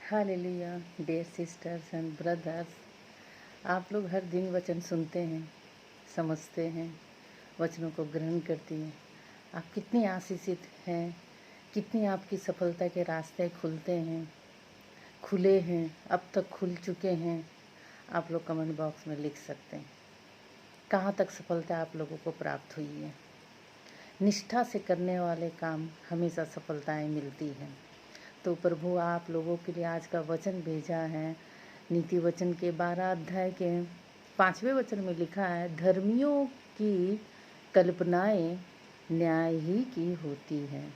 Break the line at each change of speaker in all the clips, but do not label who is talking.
Hallelujah dear sisters and brothers. आप लोग हर दिन वचन सुनते हैं, समझते हैं, वचनों को ग्रहण करती हैं। आप कितने आशीषित हैं, कितनी आपकी सफलता के रास्ते खुलते हैं, खुले हैं, अब तक खुल चुके हैं। आप लोग कमेंट बॉक्स में लिख सकते हैं कहाँ तक सफलता आप लोगों को प्राप्त हुई है। निष्ठा से करने वाले काम हमेशा सफलताएं मिलती हैं। तो प्रभु आप लोगों के लिए आज का वचन भेजा है। नीति वचन के 12 अध्याय के 5वें वचन में लिखा है, धर्मियों की कल्पनाएं न्याय ही की होती हैं,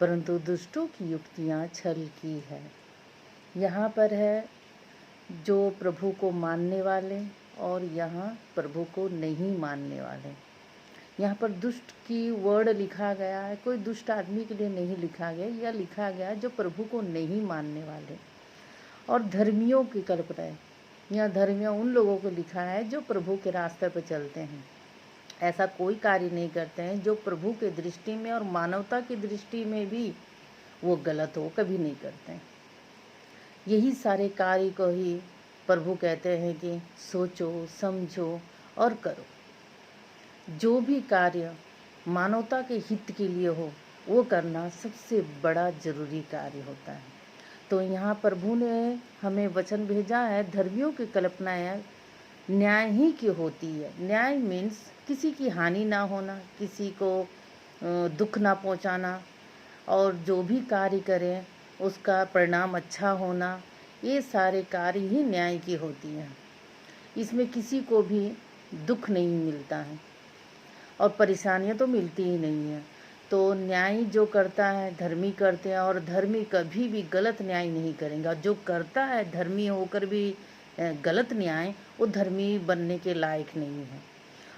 परंतु दुष्टों की युक्तियां छल की है। यहाँ पर है जो प्रभु को मानने वाले और यहाँ प्रभु को नहीं मानने वाले। यहाँ पर दुष्ट की वर्ड लिखा गया है, कोई दुष्ट आदमी के लिए नहीं लिखा गया, यह लिखा गया जो प्रभु को नहीं मानने वाले। और धर्मियों की कल्पनाएं, यहाँ धर्मियों उन लोगों को लिखा है जो प्रभु के रास्ते पर चलते हैं, ऐसा कोई कार्य नहीं करते हैं जो प्रभु के दृष्टि में और मानवता की दृष्टि में भी वो गलत हो, कभी नहीं करते हैं। यही सारे कार्य को ही प्रभु कहते हैं कि सोचो, समझो और करो। जो भी कार्य मानवता के हित के लिए हो वो करना सबसे बड़ा जरूरी कार्य होता है। तो यहाँ प्रभु ने हमें वचन भेजा है, धर्मियों की कल्पनाएं न्याय ही की होती है। न्याय मीन्स किसी की हानि ना होना, किसी को दुख ना पहुँचाना, और जो भी कार्य करें उसका परिणाम अच्छा होना, ये सारे कार्य ही न्याय की होती हैं। इसमें किसी को भी दुख नहीं मिलता है और परेशानियां तो मिलती ही नहीं है। तो न्याय जो करता है धर्मी करते हैं, और धर्मी कभी भी गलत न्याय नहीं करेंगे। जो करता है धर्मी होकर भी गलत न्याय, वो धर्मी बनने के लायक नहीं है।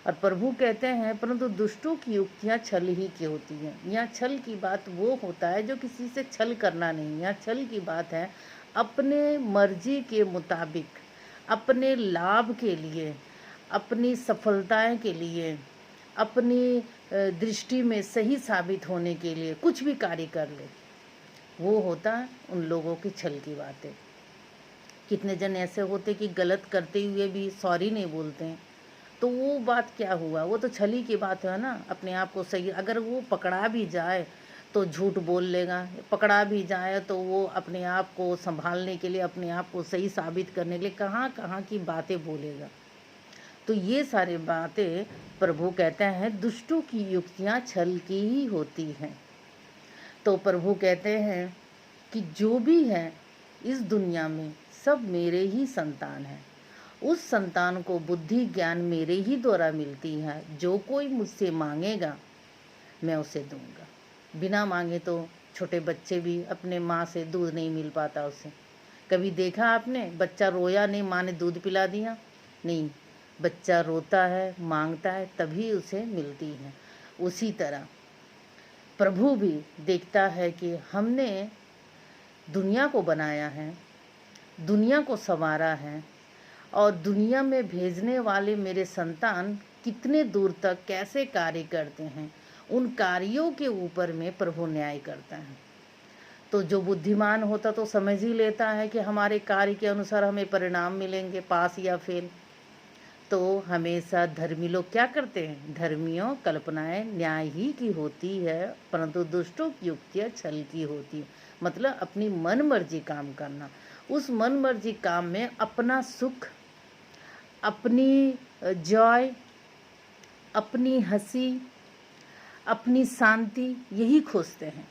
और प्रभु कहते हैं, परंतु दुष्टों की युक्तियाँ छल ही की होती हैं। यहाँ छल की बात वो होता है जो किसी से छल करना नहीं। यहाँ छल की बात है अपने मर्जी के मुताबिक, अपने लाभ के लिए, अपनी सफलताएं के लिए, अपनी दृष्टि में सही साबित होने के लिए कुछ भी कार्य कर ले, वो होता है उन लोगों की छल की बातें। कितने जन ऐसे होते कि गलत करते हुए भी सॉरी नहीं बोलते हैं, तो वो बात क्या हुआ, वो तो छली की बात है ना। अपने आप को सही, अगर वो पकड़ा भी जाए तो झूठ बोल लेगा, पकड़ा भी जाए तो वो अपने आप को संभालने के लिए, अपने आप को सही साबित करने के लिए कहाँ कहाँ की बातें बोलेगा। तो ये सारी बातें प्रभु कहते हैं दुष्टों की युक्तियाँ छल की ही होती हैं। तो प्रभु कहते हैं कि जो भी है इस दुनिया में सब मेरे ही संतान हैं। उस संतान को बुद्धि ज्ञान मेरे ही द्वारा मिलती है। जो कोई मुझसे मांगेगा मैं उसे दूंगा। बिना मांगे तो छोटे बच्चे भी अपने माँ से दूध नहीं मिल पाता उसे। कभी देखा आपने बच्चा रोया नहीं, माँ ने दूध पिला दिया? नहीं, बच्चा रोता है, मांगता है, तभी उसे मिलती है। उसी तरह प्रभु भी देखता है कि हमने दुनिया को बनाया है, दुनिया को संवारा है, और दुनिया में भेजने वाले मेरे संतान कितने दूर तक कैसे कार्य करते हैं, उन कार्यों के ऊपर में प्रभु न्याय करता है। तो जो बुद्धिमान होता तो समझ ही लेता है कि हमारे कार्य के अनुसार हमें परिणाम मिलेंगे, पास या फेल। तो हमेशा धर्मी लोग क्या करते हैं, धर्मियों कल्पनाएं न्याय ही की होती है, परंतु दुष्टों की युक्तियाँ छल की होती है। मतलब अपनी मन मर्जी काम करना, उस मन मर्जी काम में अपना सुख, अपनी जॉय, अपनी हंसी, अपनी शांति यही खोजते हैं,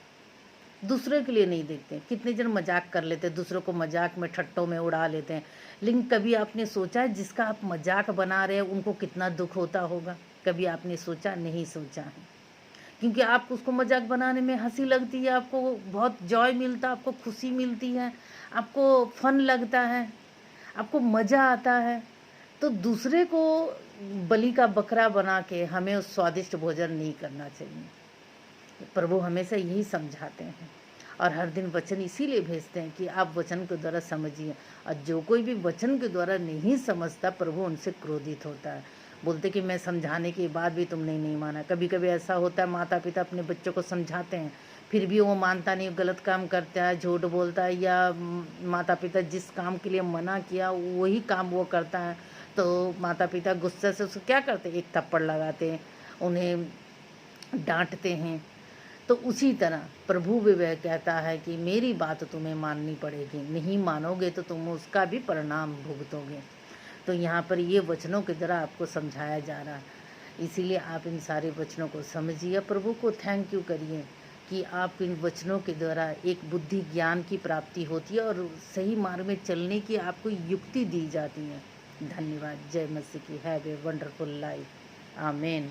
दूसरे के लिए नहीं देखते। कितने जन मजाक कर लेते हैं, दूसरों को मजाक में ठट्टों में उड़ा लेते हैं, लेकिन कभी आपने सोचा है जिसका आप मजाक बना रहे हैं उनको कितना दुख होता होगा? कभी आपने सोचा? नहीं सोचा है, क्योंकि आपको उसको मजाक बनाने में हंसी लगती है, आपको बहुत जॉय मिलता है, आपको खुशी मिलती है, आपको फन लगता है, आपको मज़ा आता है। तो दूसरे को बलि का बकरा बना के हमें उस स्वादिष्ट भोजन नहीं करना चाहिए। प्रभु हमेशा यही समझाते हैं और हर दिन वचन इसीलिए भेजते हैं कि आप वचन के द्वारा समझिए। और जो कोई भी वचन के द्वारा नहीं समझता, प्रभु उनसे क्रोधित होता है। बोलते कि मैं समझाने के बाद भी तुमने नहीं माना। कभी कभी ऐसा होता है माता पिता अपने बच्चों को समझाते हैं, फिर भी वो मानता नहीं, गलत काम करता है, झूठ बोलता है, या माता पिता जिस काम के लिए मना किया वही काम वो करता है, तो माता पिता गुस्से से उसको क्या करते हैं, एक थप्पड़ लगाते हैं, उन्हें डांटते हैं। तो उसी तरह प्रभु भी वह कहता है कि मेरी बात तुम्हें माननी पड़ेगी, नहीं मानोगे तो तुम उसका भी परिणाम भुगतोगे। तो यहाँ पर ये वचनों के द्वारा आपको समझाया जा रहा है, इसीलिए आप इन सारे वचनों को समझिए, प्रभु को थैंक यू करिए कि आप इन वचनों के द्वारा एक बुद्धि ज्ञान की प्राप्ति होती है और सही मार्ग में चलने की आपको युक्ति दी जाती है। धन्यवाद। जय मसीह की। Have a wonderful life. आमीन।